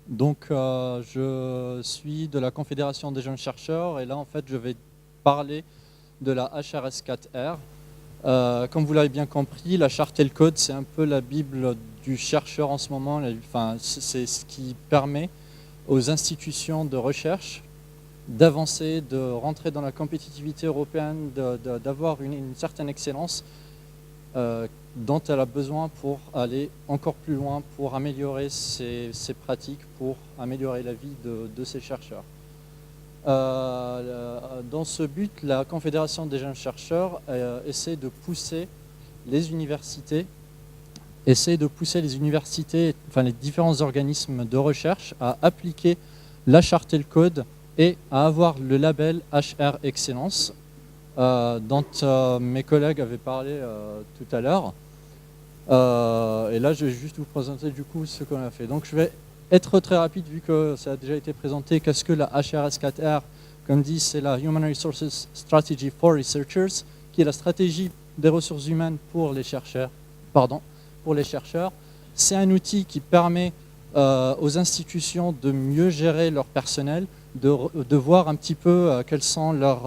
Donc, je suis de la Confédération des jeunes chercheurs et là, en fait, je vais parler de la HRS4R. Comme vous l'avez bien compris, la charte et le code, c'est un peu la Bible du chercheur en ce moment. Enfin, c'est ce qui permet aux institutions de recherche d'avancer, de rentrer dans la compétitivité européenne, d'avoir une certaine excellence dont elle a besoin pour aller encore plus loin, pour améliorer ses pratiques, pour améliorer la vie de ces chercheurs. Dans ce but, la Confédération des jeunes chercheurs essaie de pousser les universités, enfin les différents organismes de recherche à appliquer la charte et le code et à avoir le label HR Excellence, dont mes collègues avaient parlé tout à l'heure. Et là, je vais juste vous présenter du coup ce qu'on a fait. Donc, je vais être très rapide vu que ça a déjà été présenté. Qu'est-ce que la HRS4R? Comme dit, c'est la Human Resources Strategy for Researchers, qui est la stratégie des ressources humaines pour les chercheurs. C'est un outil qui permet aux institutions de mieux gérer leur personnel, de voir un petit peu quels sont leurs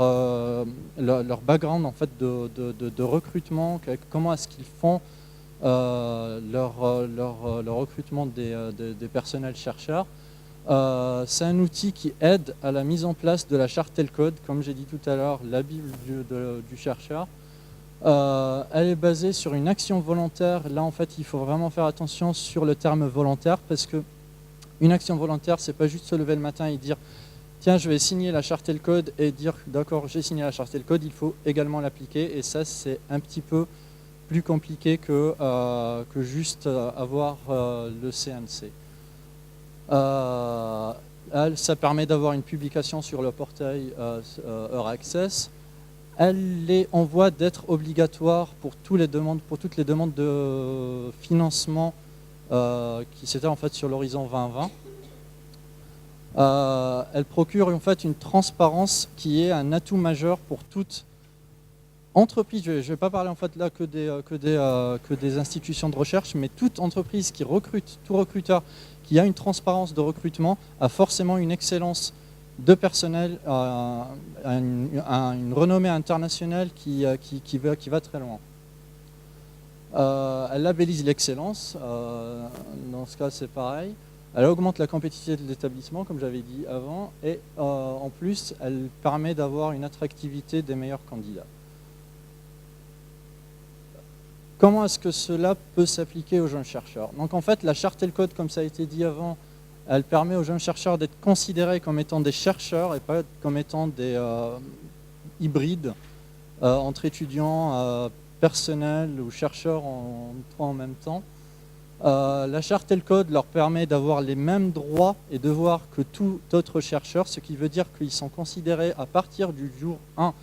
backgrounds en fait, de recrutement, comment est-ce qu'ils font leur recrutement des personnels chercheurs. C'est un outil qui aide à la mise en place de la charte et le code, comme j'ai dit tout à l'heure, la Bible du chercheur. Elle est basée sur une action volontaire. Là, en fait, il faut vraiment faire attention sur le terme volontaire, parce que une action volontaire, c'est pas juste se lever le matin et dire tiens, je vais signer la charte et le code et dire d'accord, j'ai signé la charte et le code. Il faut également l'appliquer, et ça, c'est un petit peu plus compliqué que juste avoir le CNC. Ça permet d'avoir une publication sur le portail EurAccess. Elle est en voie d'être obligatoire pour toutes les demandes de financement qui s'étaient en fait sur l'horizon 2020. Elle procure en fait une transparence qui est un atout majeur pour toute entreprise. Je ne vais pas parler en fait là que des institutions de recherche, mais toute entreprise qui recrute, tout recruteur qui a une transparence de recrutement a forcément une excellence de personnel, une renommée internationale qui va très loin. Elle labellise l'excellence, dans ce cas c'est pareil. Elle augmente la compétitivité de l'établissement, comme j'avais dit avant, et en plus elle permet d'avoir une attractivité des meilleurs candidats. Comment est-ce que cela peut s'appliquer aux jeunes chercheurs? Donc en fait, la charte et le code, comme ça a été dit avant, elle permet aux jeunes chercheurs d'être considérés comme étant des chercheurs et pas comme étant des hybrides entre étudiants, personnels ou chercheurs en même temps. La charte et le code leur permet d'avoir les mêmes droits et devoirs que tout autre chercheur, ce qui veut dire qu'ils sont considérés à partir du jour 1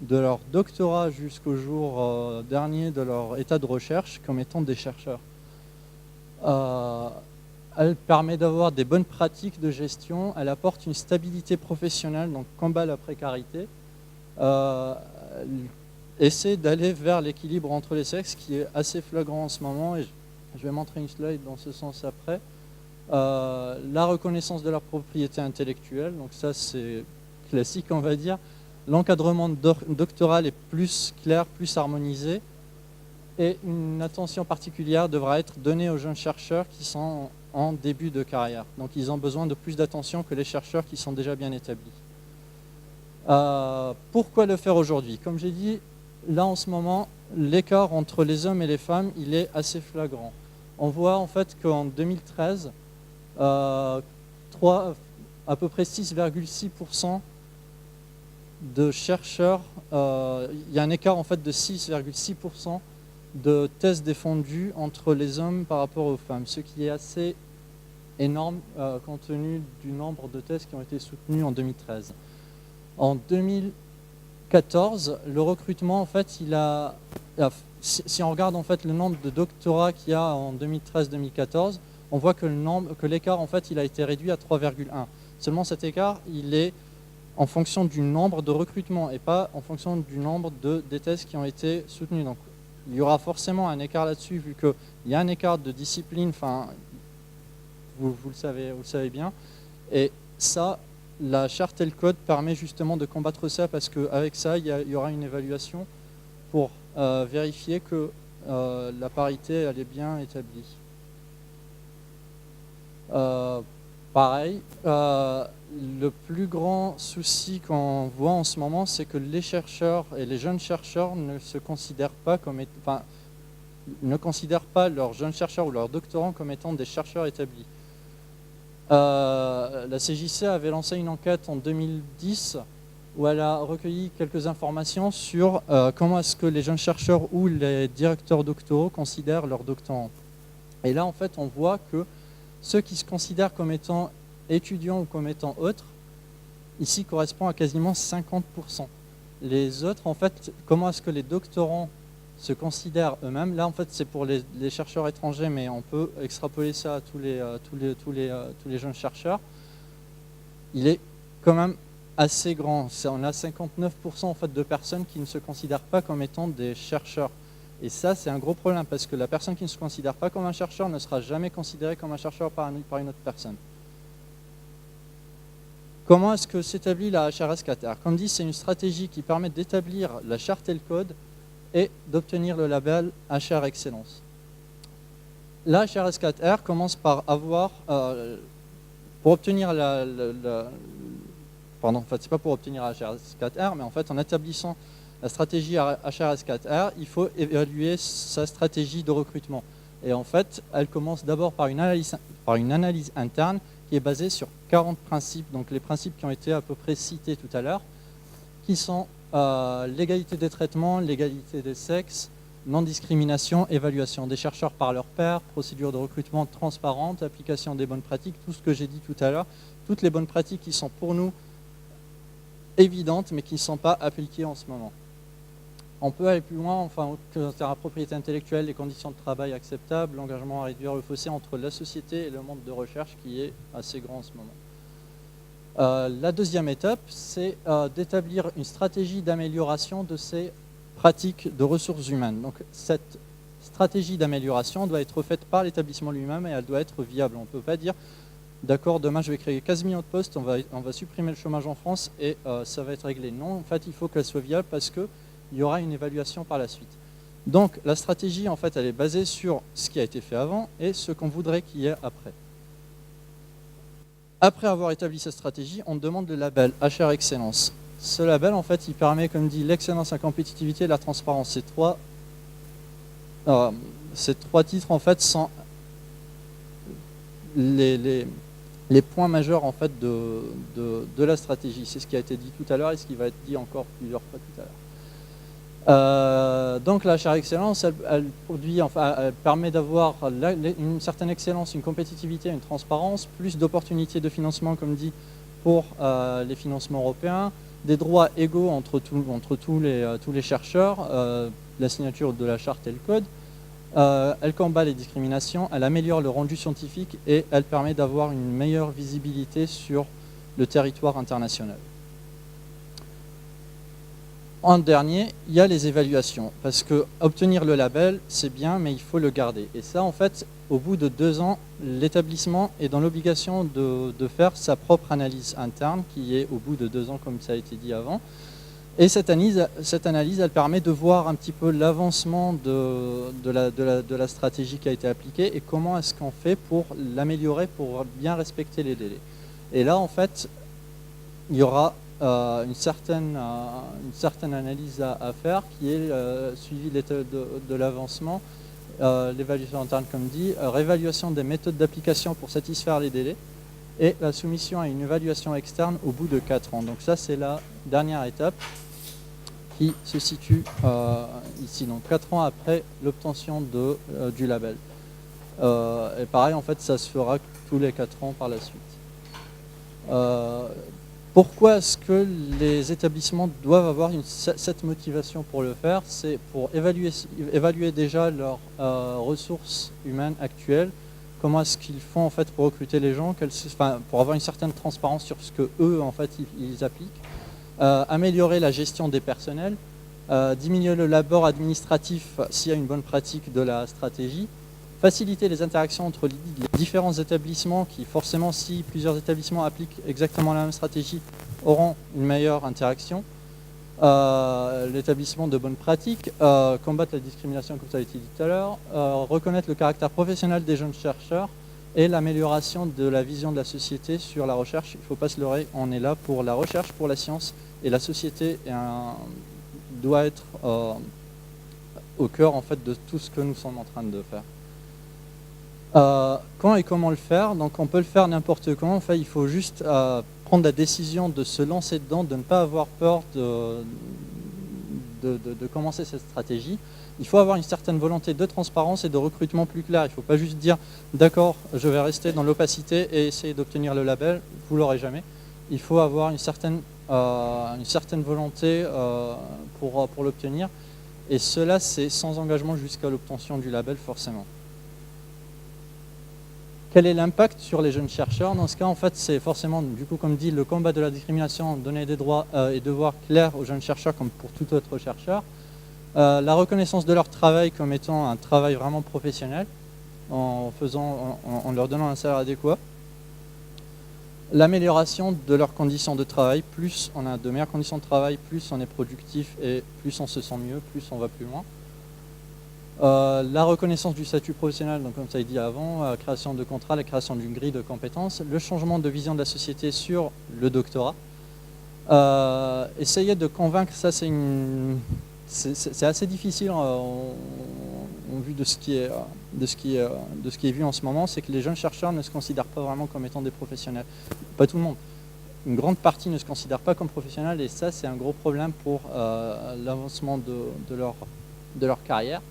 de leur doctorat jusqu'au jour dernier de leur état de recherche comme étant des chercheurs. Elle permet d'avoir des bonnes pratiques de gestion, elle apporte une stabilité professionnelle, donc combat la précarité, elle essaie d'aller vers l'équilibre entre les sexes qui est assez flagrant en ce moment, et je vais montrer une slide dans ce sens après. La reconnaissance de la propriété intellectuelle, donc ça c'est classique on va dire. L'encadrement doctoral est plus clair, plus harmonisé, et une attention particulière devra être donnée aux jeunes chercheurs qui sont en début de carrière. Donc ils ont besoin de plus d'attention que les chercheurs qui sont déjà bien établis. Pourquoi le faire aujourd'hui? Comme j'ai dit, là en ce moment, l'écart entre les hommes et les femmes, il est assez flagrant. On voit en fait qu'en 2013, à peu près 6,6% de chercheurs, il y a un écart en fait de 6,6% de thèses défendues entre les hommes par rapport aux femmes, ce qui est assez énorme compte tenu du nombre de thèses qui ont été soutenues en 2013. En 2014, le recrutement en fait, si on regarde en fait le nombre de doctorats qu'il y a en 2013-2014, on voit que l'écart en fait, il a été réduit à 3,1. Seulement cet écart, il est en fonction du nombre de recrutements et pas en fonction du nombre des thèses qui ont été soutenues. Donc, il y aura forcément un écart là-dessus, vu qu'il y a un écart de discipline. Enfin, vous le savez bien. Et ça, la charte et le code permet justement de combattre ça parce qu'avec ça, il y aura une évaluation pour vérifier que la parité elle est bien établie. Pareil, le plus grand souci qu'on voit en ce moment, c'est que les chercheurs et les jeunes chercheurs ne se considèrent pas ne considèrent pas leurs jeunes chercheurs ou leurs doctorants comme étant des chercheurs établis. La CJC avait lancé une enquête en 2010 où elle a recueilli quelques informations sur comment est-ce que les jeunes chercheurs ou les directeurs doctoraux considèrent leurs doctorants. Et là, en fait, on voit que ceux qui se considèrent comme étant étudiants ou comme étant autres, ici correspond à quasiment 50%. Les autres, en fait, comment est-ce que les doctorants se considèrent eux-mêmes? Là, en fait, c'est pour les chercheurs étrangers, mais on peut extrapoler ça à tous les jeunes chercheurs. Il est quand même assez grand. On a 59% en fait, de personnes qui ne se considèrent pas comme étant des chercheurs. Et ça, c'est un gros problème, parce que la personne qui ne se considère pas comme un chercheur ne sera jamais considérée comme un chercheur par une autre personne. Comment est-ce que s'établit la HRS4R? Comme dit, c'est une stratégie qui permet d'établir la charte et le code et d'obtenir le label HR Excellence. La HRS4R commence par avoir, pour obtenir pardon, en fait, c'est pas pour obtenir la HRS4R, mais en fait, en établissant la stratégie HRS4R, il faut évaluer sa stratégie de recrutement. Et en fait, elle commence d'abord par une analyse interne qui est basée sur 40 principes, donc les principes qui ont été à peu près cités tout à l'heure, qui sont l'égalité des traitements, l'égalité des sexes, non-discrimination, évaluation des chercheurs par leurs pairs, procédure de recrutement transparente, application des bonnes pratiques, tout ce que j'ai dit tout à l'heure, toutes les bonnes pratiques qui sont pour nous évidentes mais qui ne sont pas appliquées en ce moment. On peut aller plus loin, enfin, concernant la propriété intellectuelle, les conditions de travail acceptables, l'engagement à réduire le fossé entre la société et le monde de recherche qui est assez grand en ce moment. La deuxième étape, c'est d'établir une stratégie d'amélioration de ces pratiques de ressources humaines. Donc cette stratégie d'amélioration doit être faite par l'établissement lui-même et elle doit être viable. On ne peut pas dire, d'accord, demain je vais créer 15 millions de postes, on va supprimer le chômage en France et ça va être réglé. Non, en fait, il faut qu'elle soit viable parce que il y aura une évaluation par la suite. Donc la stratégie, en fait, elle est basée sur ce qui a été fait avant et ce qu'on voudrait qu'il y ait après. Après avoir établi cette stratégie, on demande le label HR Excellence. Ce label, en fait, il permet, comme dit, l'excellence, la compétitivité et la transparence. Ces trois titres, en fait, sont les points majeurs, en fait, de la stratégie. C'est ce qui a été dit tout à l'heure et ce qui va être dit encore plusieurs fois tout à l'heure. Donc la HR Excellence, elle permet d'avoir une certaine excellence, une compétitivité, une transparence, plus d'opportunités de financement, comme dit, pour les financements européens, des droits égaux entre tous les chercheurs, la signature de la charte et le code. Elle combat les discriminations, elle améliore le rendu scientifique et elle permet d'avoir une meilleure visibilité sur le territoire international. En dernier, il y a les évaluations, parce que obtenir le label, c'est bien, mais il faut le garder. Et ça, en fait, au bout de 2 ans, l'établissement est dans l'obligation de faire sa propre analyse interne, qui est au bout de 2 ans, comme ça a été dit avant. Et cette analyse, elle permet de voir un petit peu l'avancement de la stratégie qui a été appliquée et comment est-ce qu'on fait pour l'améliorer, pour bien respecter les délais. Et là, en fait, il y aura une certaine analyse à faire qui est suivi de l'avancement, l'évaluation interne comme dit, réévaluation des méthodes d'application pour satisfaire les délais et la soumission à une évaluation externe au bout de 4 ans. Donc ça c'est la dernière étape qui se situe ici, donc 4 ans après l'obtention du label. Et pareil en fait ça se fera tous les 4 ans par la suite. Pourquoi est-ce que les établissements doivent avoir cette motivation pour le faire? C'est pour évaluer déjà leurs ressources humaines actuelles, comment est-ce qu'ils font en fait pour recruter les gens, pour avoir une certaine transparence sur ce que eux en fait ils appliquent, améliorer la gestion des personnels, diminuer le labeur administratif s'il y a une bonne pratique de la stratégie, faciliter les interactions entre les différents établissements qui, forcément, si plusieurs établissements appliquent exactement la même stratégie, auront une meilleure interaction. L'établissement de bonnes pratiques, combattre la discrimination comme ça a été dit tout à l'heure, reconnaître le caractère professionnel des jeunes chercheurs et l'amélioration de la vision de la société sur la recherche. Il ne faut pas se leurrer, on est là pour la recherche, pour la science, et la société doit être au cœur en fait, de tout ce que nous sommes en train de faire. Quand et comment le faire? Donc on peut le faire n'importe quand. En fait, il faut juste prendre la décision de se lancer dedans, de ne pas avoir peur de commencer cette stratégie. Il faut avoir une certaine volonté de transparence et de recrutement plus clair. Il ne faut pas juste dire d'accord, je vais rester dans l'opacité et essayer d'obtenir le label. Vous l'aurez jamais. Il faut avoir une certaine volonté pour l'obtenir. Et cela, c'est sans engagement jusqu'à l'obtention du label, forcément. Quel est l'impact sur les jeunes chercheurs? Dans ce cas, en fait, c'est forcément, du coup, comme dit, le combat de la discrimination, donner des droits et devoirs clairs aux jeunes chercheurs comme pour tout autre chercheur. La reconnaissance de leur travail comme étant un travail vraiment professionnel, en leur donnant un salaire adéquat. L'amélioration de leurs conditions de travail. Plus on a de meilleures conditions de travail, plus on est productif et plus on se sent mieux, plus on va plus loin. La reconnaissance du statut professionnel, donc comme ça a été dit avant, la création de contrats, la création d'une grille de compétences, le changement de vision de la société sur le doctorat. Essayer de convaincre, ça c'est assez difficile en vue de ce qui est vu en ce moment, c'est que les jeunes chercheurs ne se considèrent pas vraiment comme étant des professionnels. Pas tout le monde. Une grande partie ne se considère pas comme professionnels et ça c'est un gros problème pour l'avancement de leur carrière.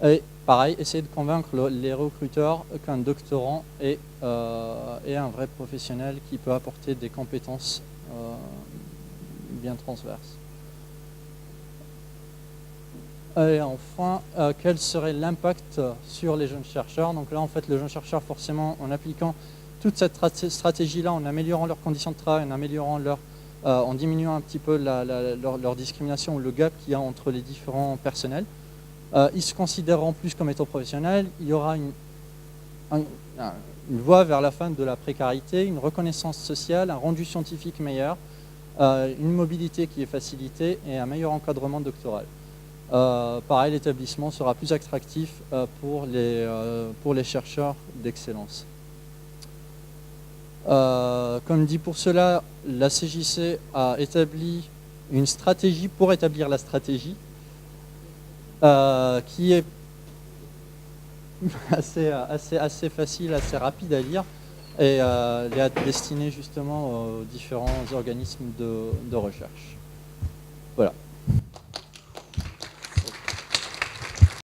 Et pareil, essayer de convaincre les recruteurs qu'un doctorant est un vrai professionnel qui peut apporter des compétences bien transverses. Et enfin, quel serait l'impact sur les jeunes chercheurs? Donc là, en fait, les jeunes chercheurs, forcément, en appliquant toute cette stratégie-là, en améliorant leurs conditions de travail, en diminuant un petit peu leur discrimination ou le gap qu'il y a entre les différents personnels, ils se considéreront plus comme étant professionnels. Il y aura une voie vers la fin de la précarité, une reconnaissance sociale, un rendu scientifique meilleur, une mobilité qui est facilitée et un meilleur encadrement doctoral. Pareil, l'établissement sera plus attractif pour les chercheurs d'excellence. Comme dit pour cela, la CJC a établi une stratégie pour établir la stratégie qui est assez facile, assez rapide à lire et elle est destinée justement aux différents organismes de recherche.